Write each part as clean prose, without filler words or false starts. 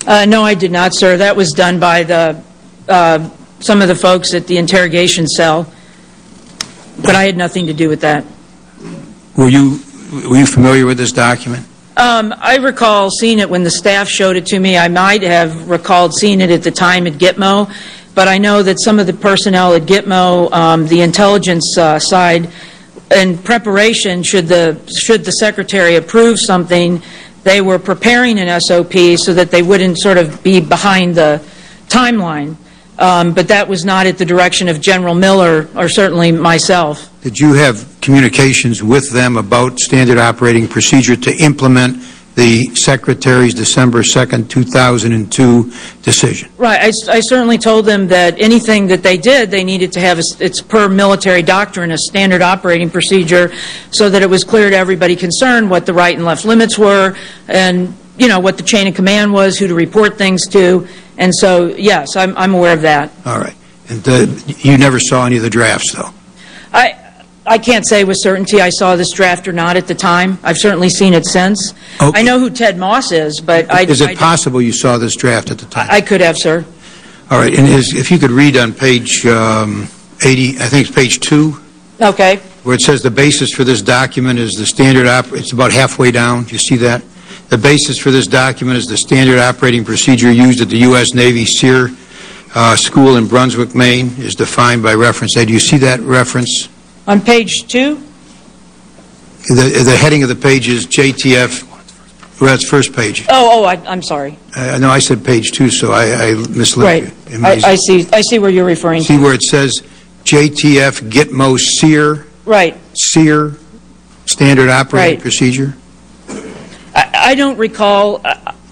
No, I did not, sir. That was done by some of the folks at the interrogation cell, but I had nothing to do with that. Were you familiar with this document? I recall seeing it when the staff showed it to me. I might have recalled seeing it at the time at Gitmo, but I know that some of the personnel at Gitmo, the intelligence side, in preparation, should the secretary approve something, they were preparing an SOP so that they wouldn't sort of be behind the timeline. But that was not at the direction of General Miller or certainly myself. Did you have communications with them about standard operating procedure to implement the Secretary's December 2nd, 2002 decision? Right. I certainly told them that anything that they did, they needed to have, it's per military doctrine, a standard operating procedure so that it was clear to everybody concerned what the right and left limits were and, you know, what the chain of command was, who to report things to. And so, yes, I'm aware of that. All right. And you never saw any of the drafts, though? I can't say with certainty I saw this draft or not at the time. I've certainly seen it since. Okay. I know who Ted Moss is, but Is it possible you saw this draft at the time? I could have, sir. All right. And if you could read on page 80, I think it's page 2. Okay. Where it says the basis for this document is the standard it's about halfway down. Do you see that? The basis for this document is the standard operating procedure used at the U.S. Navy SEER School in Brunswick, Maine, is defined by reference A. Do you see that reference? On page 2? The heading of the page is JTF. Well, that's first page. I'm sorry. No, I said page 2, so I misled you. Right. I see where you're referring to. See where it says JTF Gitmo SEER? Right. SEER, standard operating procedure? I don't recall.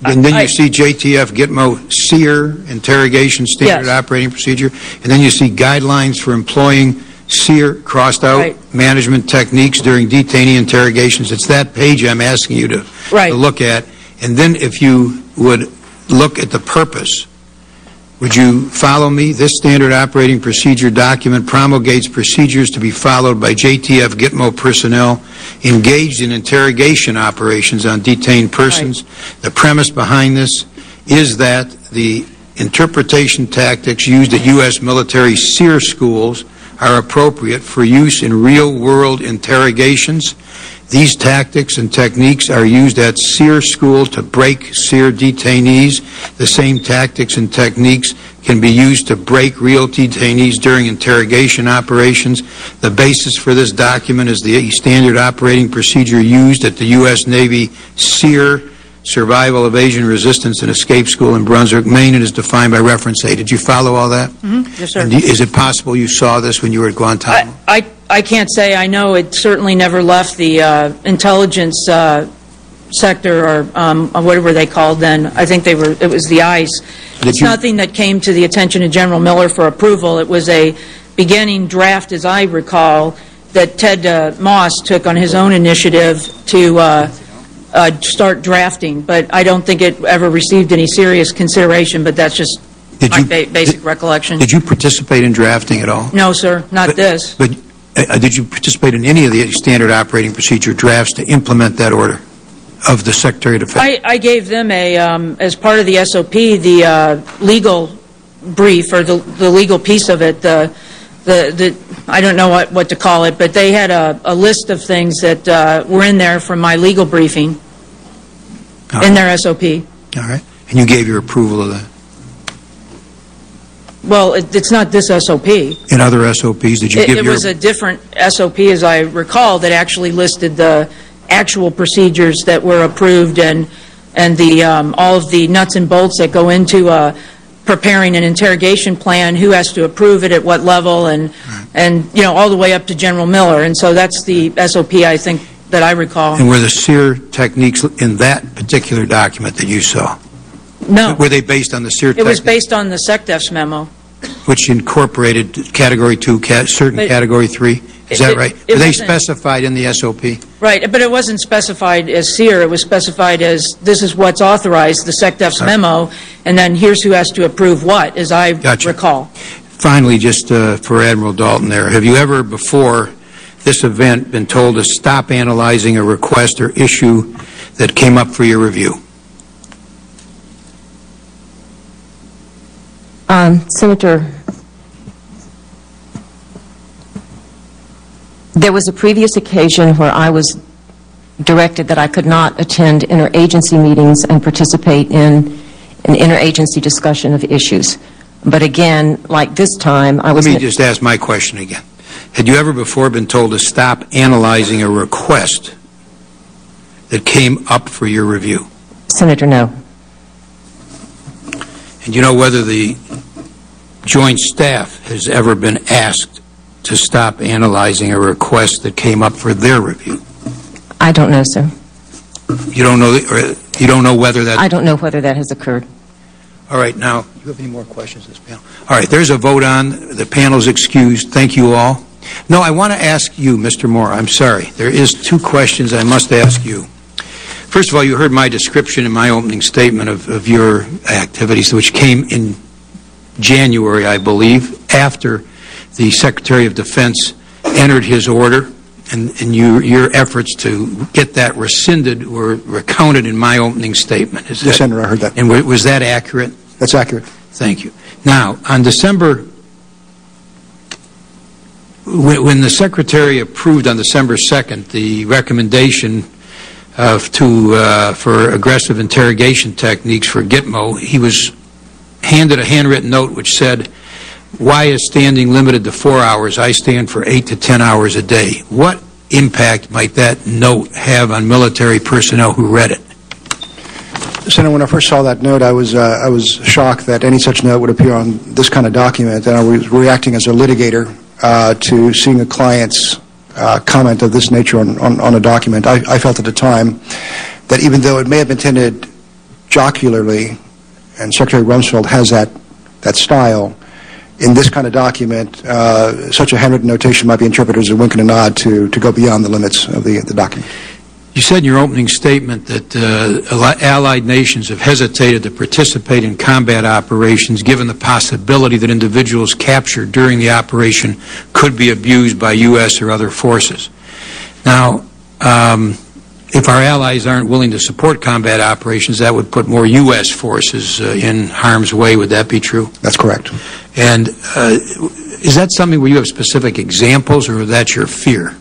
And then you see JTF Gitmo SEER, interrogation standard operating procedure, and then you see guidelines for employing SEER crossed out management techniques during detainee interrogations. It's that page I'm asking you to look at. And then if you would look at the purpose, would you follow me? This standard operating procedure document promulgates procedures to be followed by JTF Gitmo personnel engaged in interrogation operations on detained persons. The premise behind this is that the interpretation tactics used at U.S. military SEER schools are appropriate for use in real-world interrogations. These tactics and techniques are used at SEER school to break SEER detainees. The same tactics and techniques can be used to break real detainees during interrogation operations. The basis for this document is the standard operating procedure used at the U.S. Navy SEER Survival, Evasion, Resistance, and Escape School in Brunswick, Maine, and is defined by reference A. Did you follow all that? Mm-hmm. Yes, sir. And is it possible you saw this when you were at Guantanamo? I can't say. I know it certainly never left the intelligence sector, or whatever they called then. I think it was the ICE. It's nothing that came to the attention of General Miller for approval. It was a beginning draft, as I recall, that Ted Moss took on his own initiative to start drafting, but I don't think it ever received any serious consideration, but that's just my basic recollection. Did you participate in drafting at all? No, sir, not this. But did you participate in any of the standard operating procedure drafts to implement that order of the Secretary of Defense? I gave them as part of the SOP, the legal brief, or the legal piece of it, I don't know what to call it, but they had a list of things that were in there from my legal briefing in their SOP. All right. And you gave your approval of that? Well, it's not this SOP. In other SOPs, did you give your... It was a different SOP, as I recall, that actually listed the actual procedures that were approved and the all of the nuts and bolts that go into preparing an interrogation plan, who has to approve it, at what level, and you know, all the way up to General Miller. And so that's the SOP, I think, that I recall. And were the SEER techniques in that particular document that you saw? No. Were they based on the SEER techniques? It was based on the SecDef's memo. Which incorporated Category 2, certain Category 3? Is that right? Were they specified in the SOP? Right, but it wasn't specified as SEER. It was specified as, this is what's authorized, the SecDef's memo, and then here's who has to approve what, as I recall. Finally, just for Admiral Dalton there, have you ever before this event been told to stop analyzing a request or issue that came up for your review? Senator, there was a previous occasion where I was directed that I could not attend interagency meetings and participate in an interagency discussion of issues. But again, like this time, I was... Let me just ask my question again. Had you ever before been told to stop analyzing a request that came up for your review? Senator, no. And you know whether the Joint Staff has ever been asked to stop analyzing a request that came up for their review? I don't know, sir. You don't know, or you don't know whether that... I don't know whether that has occurred. All right, now, do you have any more questions, this panel? All right, there's a vote on. The panel's excused. Thank you all. No, I want to ask you, Mr. Mora, I'm sorry. There is two questions I must ask you. First of all, you heard my description in my opening statement of your activities, which came in January, I believe, after the Secretary of Defense entered his order, and your efforts to get that rescinded were recounted in my opening statement. Yes, Senator, I heard that. And was that accurate? That's accurate. Thank you. Now, on December, when the Secretary approved on December 2nd the recommendation for aggressive interrogation techniques for Gitmo, he was handed a handwritten note which said, "Why is standing limited to 4 hours? I stand for 8 to 10 hours a day." What impact might that note have on military personnel who read it? Senator, when I first saw that note, I was shocked that any such note would appear on this kind of document, and I was reacting as a litigator to seeing a client's comment of this nature on a document. I felt at the time that even though it may have been intended jocularly, and Secretary Rumsfeld has that style, in this kind of document, such a handwritten notation might be interpreted as a wink and a nod to go beyond the limits of the document. You said in your opening statement that Allied nations have hesitated to participate in combat operations given the possibility that individuals captured during the operation could be abused by U.S. or other forces. Now, if our allies aren't willing to support combat operations, that would put more U.S. forces in harm's way. Would that be true? That's correct. And is that something where you have specific examples, or is that your fear?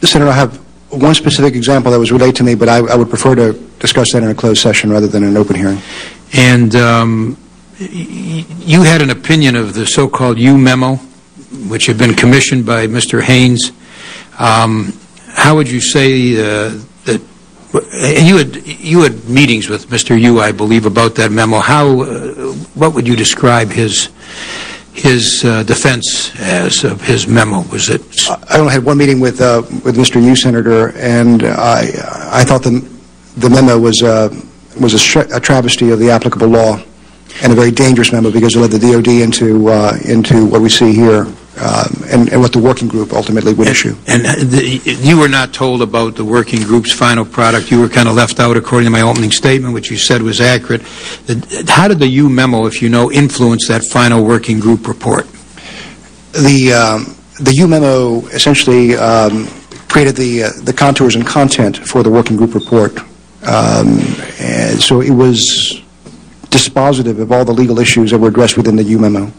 Senator, I have one specific example that was relayed to me, but I would prefer to discuss that in a closed session rather than an open hearing. And you had an opinion of the so-called U memo, which had been commissioned by Mr. Haynes. How would you say that? And you had meetings with Mr. Yu, I believe, about that memo. What would you describe his defense as of his memo? Was it? I only had one meeting with Mr. Yu, Senator, and I thought the memo was a travesty of the applicable law and a very dangerous memo because it led the DOD into what we see here. And what the working group ultimately would issue. And you were not told about the working group's final product. You were kind of left out according to my opening statement, which you said was accurate. How did the U memo, if you know, influence that final working group report? The U memo essentially created the contours and content for the working group report. And so it was dispositive of all the legal issues that were addressed within the U memo.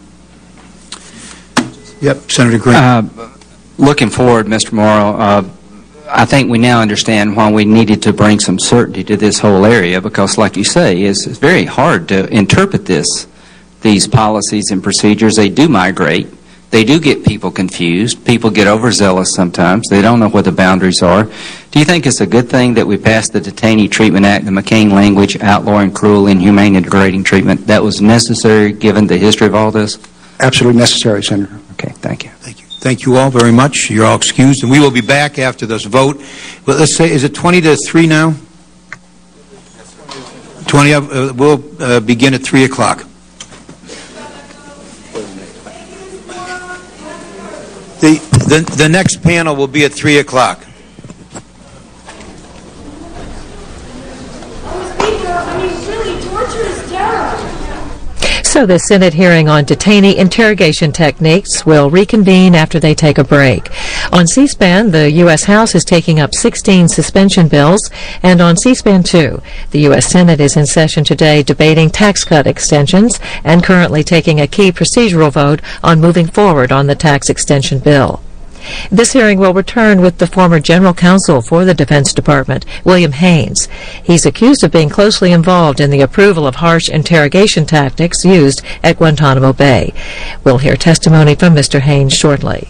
Yep, Senator Green. Looking forward, Mr. Mora, I think we now understand why we needed to bring some certainty to this whole area because, like you say, it's very hard to interpret these policies and procedures. They do migrate. They do get people confused. People get overzealous sometimes. They don't know what the boundaries are. Do you think it's a good thing that we passed the Detainee Treatment Act, the McCain language, outlawing cruel, inhumane, and degrading treatment? That was necessary given the history of all this? Absolutely necessary, Senator. Okay, thank you. Thank you. Thank you all very much. You're all excused, and we will be back after this vote. Well, let's say, is it 20 to 3 now? 20. We'll begin at 3 o'clock. The next panel will be at 3 o'clock. So the Senate hearing on detainee interrogation techniques will reconvene after they take a break. On C-SPAN, the U.S. House is taking up 16 suspension bills, and on C-SPAN 2, the U.S. Senate is in session today debating tax cut extensions and currently taking a key procedural vote on moving forward on the tax extension bill. This hearing will return with the former General Counsel for the Defense Department, William Haynes. He's accused of being closely involved in the approval of harsh interrogation tactics used at Guantanamo Bay. We'll hear testimony from Mr. Haynes shortly.